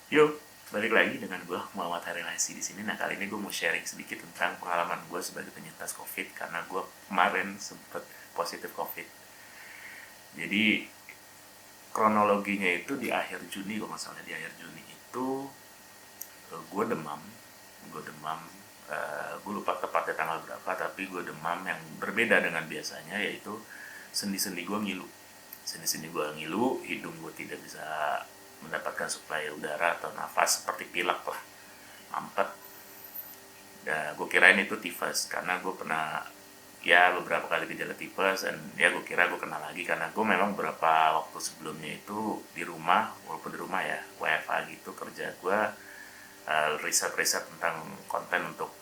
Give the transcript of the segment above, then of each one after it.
Yuk, balik lagi dengan gue Muhammad Harinasi di sini. Nah, kali ini gue mau sharing sedikit tentang pengalaman gue sebagai penyintas COVID karena gue kemarin sempet positif COVID. Jadi kronologinya itu di akhir Juni, kalau nggak salah di akhir Juni itu gue demam, gue demam. Gue lupa tepatnya tanggal berapa, tapi gue demam yang berbeda dengan biasanya, yaitu sendi-sendi gue ngilu. Sendi-sendi gue ngilu, hidung gue tidak bisa mendapatkan suplai udara atau nafas, seperti pilek lah, mampet. Ya, gue kirain itu tifus karena gue pernah ya beberapa kali gejala tipes, dan ya gue kira gue kena lagi karena gue memang beberapa waktu sebelumnya itu di rumah, walaupun di rumah ya WFA gitu kerja gue, riset-riset tentang konten untuk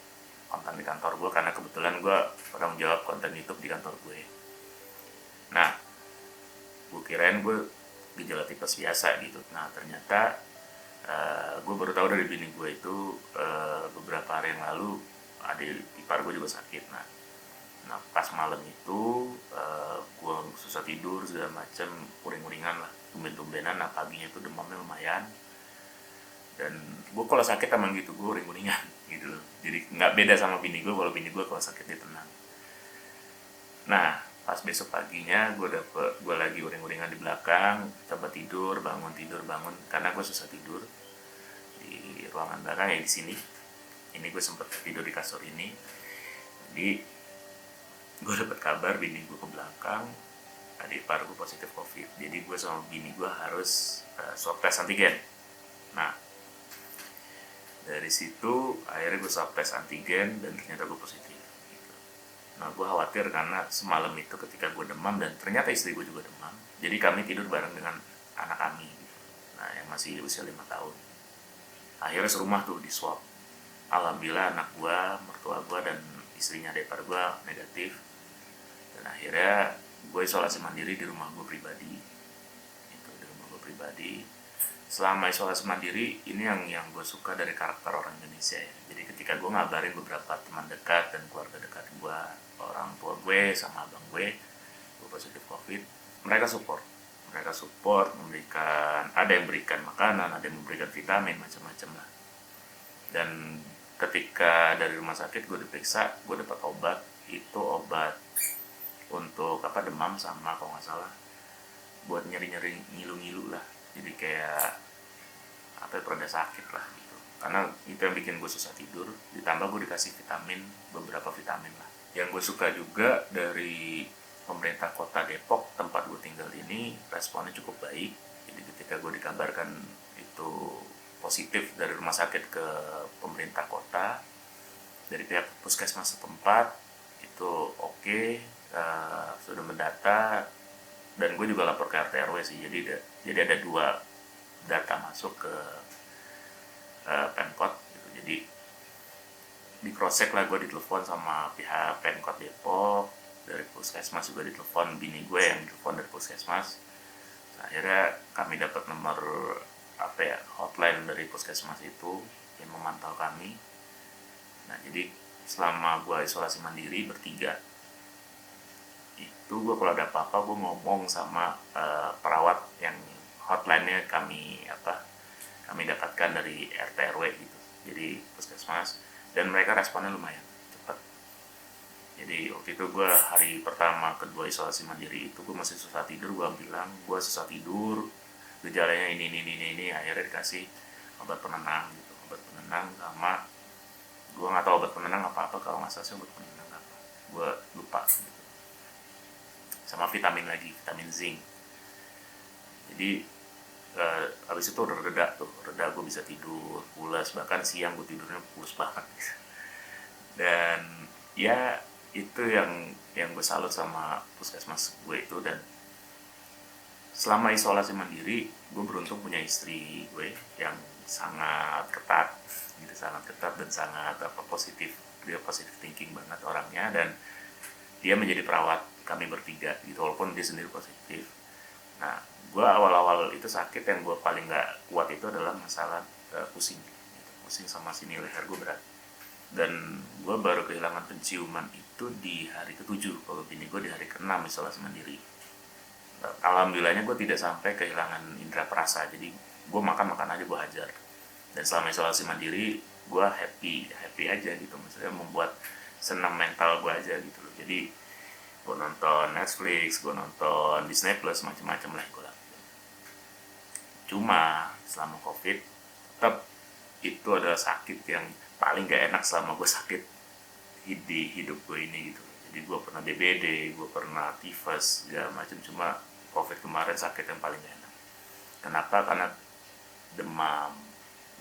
konten di kantor gue karena kebetulan gue tanggung jawab konten YouTube di kantor gue. Nah, gue kirain gue gejala tipes biasa gitu. Nah, ternyata gue baru tahu dari bini gue itu beberapa hari yang lalu adik ipar gue juga sakit. Nah, pas malam itu gue susah tidur segala macam, uring-uringan lah, tumben-tumbenan. Nah, paginya itu demamnya lumayan, dan gue kalau sakit emang gitu, gue uring-uringan gitu loh. Jadi nggak beda sama bini gue, kalau bini gue kalau sakit dia tenang. Nah, pas besok paginya gue lagi uring-uringan di belakang, coba tidur bangun karena gue susah tidur di ruangan belakang ya, di sini. Ini gue sempet tidur di kasur ini. Jadi gue dapet kabar bini gue ke belakang, adik ipar gue positif covid. Jadi gue sama bini gue harus swab tes antigen. Nah, dari situ akhirnya gue swab tes antigen dan ternyata gue positif gitu. Nah, gue khawatir karena semalam itu ketika gue demam dan ternyata istri gue juga demam, jadi kami tidur bareng dengan anak kami gitu. Nah, yang masih usia 5 tahun. Akhirnya serumah tuh di swab. Alhamdulillah anak gue, mertua gue, dan istrinya adik ipar gue negatif. Dan akhirnya gue isolasi mandiri di rumah gue pribadi. Itu di rumah gue pribadi. Selama isolasi mandiri ini yang gue suka dari karakter orang Indonesia ya. Jadi ketika gue ngabarin beberapa teman dekat dan keluarga dekat gue, orang tua gue sama abang gue positif covid, mereka support. Mereka support, memberikan, ada yang memberikan makanan, ada yang memberikan vitamin, macam-macam lah. Dan ketika dari rumah sakit gue diperiksa, gue dapat obat. Itu obat untuk apa, demam sama kalau nggak salah buat nyeri-nyeri, ngilu-ngilu lah. Jadi kayak apa ya, pereda sakit lah gitu. Karena itu yang bikin gue susah tidur. Ditambah gue dikasih vitamin, beberapa vitamin lah. Yang gue suka juga dari pemerintah kota Depok tempat gue tinggal ini, responnya cukup baik. Jadi ketika gue dikabarkan itu positif dari rumah sakit ke pemerintah kota, dari pihak puskesmas setempat itu oke, sudah mendata, dan gue juga lapor ke RT RW sih. Jadi ada 2 data masuk ke Pemkot gitu. Jadi di cross check lah, gue ditelepon sama pihak Pemkot Depok, dari puskesmas juga ditelepon, bini gue yang ditelepon dari puskesmas. Akhirnya kami dapat nomor apa ya, hotline dari puskesmas itu yang memantau kami. Nah, jadi selama gue isolasi mandiri bertiga itu, gue kalau ada apa-apa gue ngomong sama perawat yang hotline-nya kami dapatkan dari RT RW gitu, jadi puskesmas, dan mereka responnya lumayan cepat. Jadi waktu itu gue hari pertama kedua isolasi mandiri itu gue masih susah tidur, gue bilang gue susah tidur, gejalanya ini, akhirnya dikasih obat penenang gitu, obat penenang sama, gue nggak tahu obat penenang apa kalau nggak salah sih obat penenang apa, gue lupa gitu, sama vitamin lagi, vitamin zinc. Jadi habis itu udah reda, gue bisa tidur pulas, bahkan siang gue tidurnya pulas banget gitu. Dan ya itu yang gue salut sama puskesmas gue itu. Dan selama isolasi mandiri gue beruntung punya istri gue yang sangat ketat gitu, sangat ketat dan sangat positif. Dia positif thinking banget orangnya, dan dia menjadi perawat kami bertiga gitu, walaupun dia sendiri positif. Nah, gue awal-awal itu sakit, yang gue paling gak kuat itu adalah masalah pusing gitu. Pusing sama sini leher gue berat. Dan gue baru kehilangan penciuman itu di hari ke-7, kalau bini gue di hari ke-6 isolasi mandiri. Alhamdulillahnya gue tidak sampai kehilangan indera perasa, jadi gue makan aja gue hajar. Dan selama isolasi mandiri gue happy aja gitu, maksudnya membuat senang mental gue aja gitu loh. Jadi gue nonton Netflix, gue nonton Disney Plus, macam-macam lah gue lakuin. Cuma selama COVID tetap itu adalah sakit yang paling gak enak selama gue sakit di hidup gue ini gitu. Jadi gue pernah DBD, gue pernah tifus, segala macam. Cuma COVID kemarin sakit yang paling gak enak. Kenapa? Karena demam,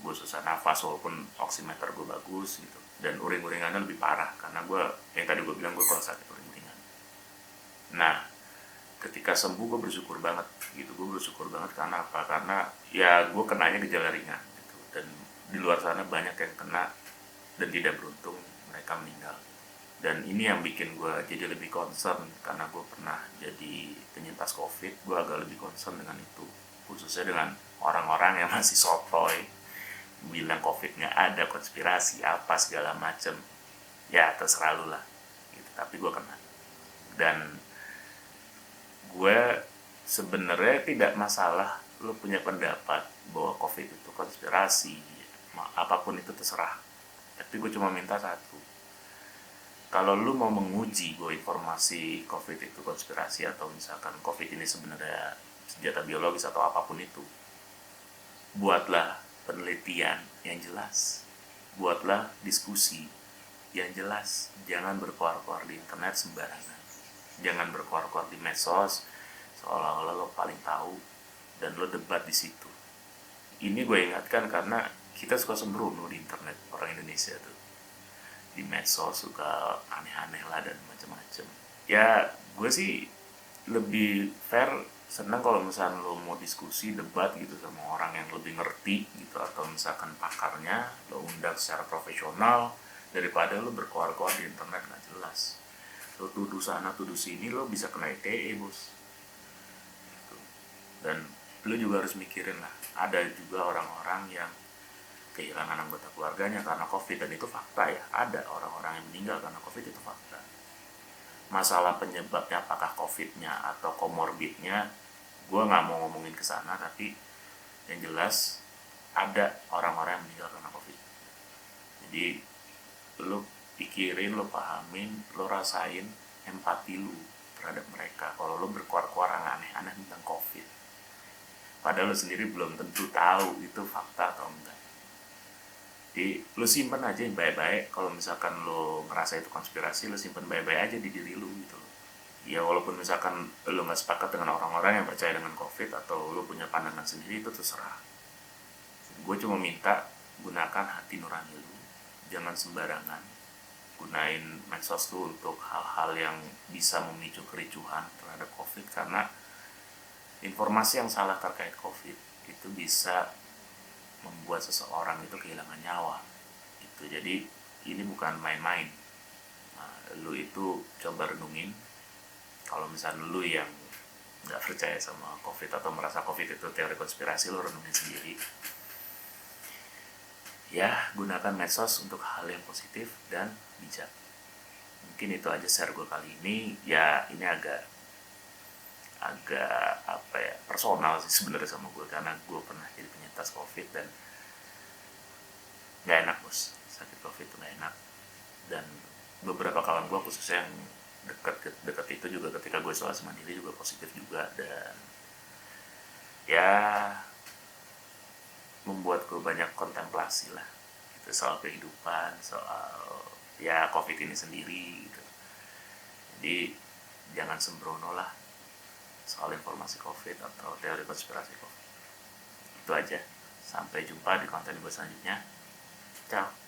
gue susah nafas walaupun oximeter gue bagus gitu. Dan uring-uringannya lebih parah karena gue, yang tadi gue bilang, gue kalau sakit uring-uringan. Nah, ketika sembuh gue bersyukur banget gitu. Gue bersyukur banget karena apa? Karena ya gue kenanya gejala ringan gitu. Dan di luar sana banyak yang kena dan tidak beruntung, mereka meninggal. Dan ini yang bikin gue jadi lebih concern, karena gue pernah jadi penyintas COVID. Gue agak lebih concern dengan itu, khususnya dengan orang-orang yang masih sotoy bilang COVID nggak ada, konspirasi apa segala macem. Ya terserah lu lah gitu. Tapi gue kena. Dan gue sebenarnya tidak masalah lu punya pendapat bahwa COVID itu konspirasi, apapun itu terserah. Tapi gue cuma minta satu, kalau lu mau menguji bahwa informasi COVID itu konspirasi, atau misalkan COVID ini sebenarnya senjata biologis atau apapun itu, buatlah penelitian yang jelas, buatlah diskusi yang jelas. Jangan berkoar-koar di internet sembarangan, jangan berkoar-koar di medsos seolah-olah lo paling tahu dan lo debat di situ. Ini gue ingatkan karena kita suka sembrono di internet, orang Indonesia tuh di medsos suka aneh-aneh lah dan macam-macam. Ya gue sih lebih fair, senang kalau misalnya lo mau diskusi debat gitu sama orang yang lebih ngerti gitu, atau misalkan pakarnya lo undang secara profesional, daripada lo berkoar-koar di internet nggak jelas. Lo tuduh sana tuduh sini, lo bisa kena ITE bos gitu. Dan lo juga harus mikirin lah, ada juga orang-orang yang kehilangan anggota keluarganya karena COVID, dan itu fakta ya. Ada orang-orang yang meninggal karena COVID, itu fakta. Masalah penyebabnya apakah COVID-nya atau komorbidnya, gue nggak mau ngomongin ke sana, tapi yang jelas ada orang-orang yang meninggal karena COVID. Jadi lo pikirin, lo pahamin, lo rasain empati lo terhadap mereka. Kalau lo berkuar-kuar aneh-aneh tentang COVID, padahal lo sendiri belum tentu tahu itu fakta atau enggak. Jadi lo simpen aja yang baik-baik. Kalau misalkan lo ngerasa itu konspirasi, lo simpen baik-baik aja di diri lo gitu. Ya walaupun misalkan lo nggak sepakat dengan orang-orang yang percaya dengan COVID, atau lo punya pandangan sendiri, itu terserah. Gue cuma minta gunakan hati nurani lo, jangan sembarangan gunain medsos lo untuk hal-hal yang bisa memicu kericuhan terhadap COVID, karena informasi yang salah terkait COVID itu bisa membuat seseorang itu kehilangan nyawa itu. Jadi ini bukan main-main. Nah, lu itu coba renungin, kalau misalnya lu yang nggak percaya sama COVID atau merasa COVID itu teori konspirasi, lu renungin sendiri ya. Gunakan medsos untuk hal yang positif dan bijak. Mungkin itu aja share gue kali ini ya. Ini agak apa ya, personal sih sebenarnya sama gue, karena gue pernah jadi penyintas COVID dan nggak enak bos. Sakit COVID itu nggak enak. Dan beberapa kawan gue khususnya yang dekat itu juga ketika gue isolasi mandiri juga positif juga, dan ya membuat gue banyak kontemplasi lah itu soal kehidupan, soal ya COVID ini sendiri gitu. Jadi jangan sembrono lah soal informasi COVID atau teori konspirasi COVID. Itu aja. Sampai jumpa di konten gue selanjutnya. Ciao.